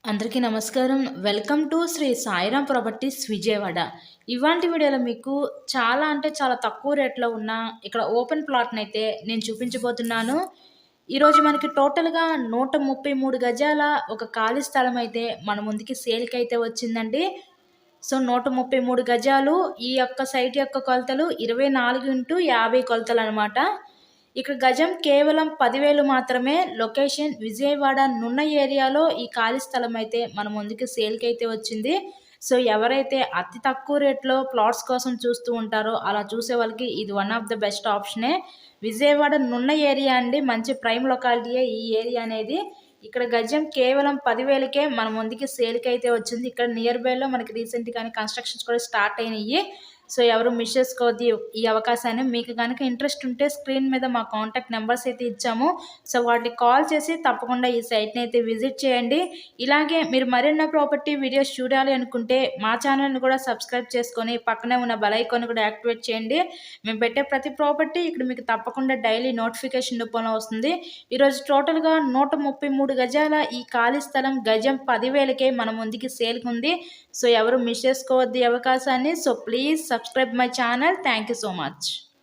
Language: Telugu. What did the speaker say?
అందరికీ నమస్కారం. Welcome to Shri Sairam properties Vijayawada. ఇవాల్టి వీడియోలో మీకు చాలా అంటే చాలా తక్కువ రేట్‌లో ఉన్న ఇక్కడ ఓపెన్ ప్లాట్‌నైతే నేను చూపించబోతున్నాను. ఈరోజు మనకి టోటల్‌గా 133 గజాల ఒక ఖాళీ స్థలం అయితే మన ముందుకి సేల్‌కైతే వచ్చిందండి. సో, 133 గజాలు ఈ యొక్క సైట్ యొక్క కొలతలు 24x50 కొలతలనమాట. ఇక్కడ గజం కేవలం 10,000 మాత్రమే. లొకేషన్ విజయవాడ నున్న ఏరియాలో ఈ ఖాళీ స్థలం అయితే మన ముందుకి సేల్‌కైతే వచ్చింది. సో, ఎవరైతే అతి తక్కువ రేట్‌లో ప్లాట్స్ కోసం చూస్తూ ఉంటారో అలా చూసే వాళ్ళకి ఇది వన్ ఆఫ్ ద బెస్ట్ ఆప్షనే. విజయవాడ నున్న ఏరియా అండి. మంచి ప్రైమ్ లొకాలిటీయే ఈ ఏరియా అనేది. ఇక్కడ గజం కేవలం 10,000కే మన ముందుకి సేల్‌కైతే వచ్చింది. ఇక్కడ నియర్ బైలో మనకి రీసెంట్‌గానే కన్‌స్ట్రక్షన్స్ కూడా స్టార్ట్ అయినియి. సో, ఎవరు మిస్ చేసుకోవద్దు ఈ అవకాశాన్ని. మీకు గనక ఇంట్రెస్ట్ ఉంటే స్క్రీన్ మీద మా కాంటాక్ట్ నంబర్స్ అయితే ఇచ్చాము. సో, వాటికి కాల్ చేసి తప్పకుండా ఈ సైట్‌ని అయితే విజిట్ చేయండి. ఇలాగే మీరు మరెన్నో ప్రాపర్టీ వీడియోస్ చూడాలి అనుకుంటే మా ఛానల్‌ని కూడా సబ్స్క్రైబ్ చేసుకొని పక్కనే ఉన్న బెల్ ఐకాన్ కూడా యాక్టివేట్ చేయండి. మేము పెట్టే ప్రతి ప్రాపర్టీ ఇక్కడ మీకు తప్పకుండా డైలీ నోటిఫికేషన్ రూపంలో వస్తుంది. ఈరోజు టోటల్‌గా 133 గజాల ఈ ఖాళీ స్థలం గజం 10,000కే మన ముందుకి సేల్‌కుంది. సో, ఎవరు మిస్ చేసుకోవద్దు ఈ అవకాశాన్ని. So, please subscribe my channel. Thank you so much.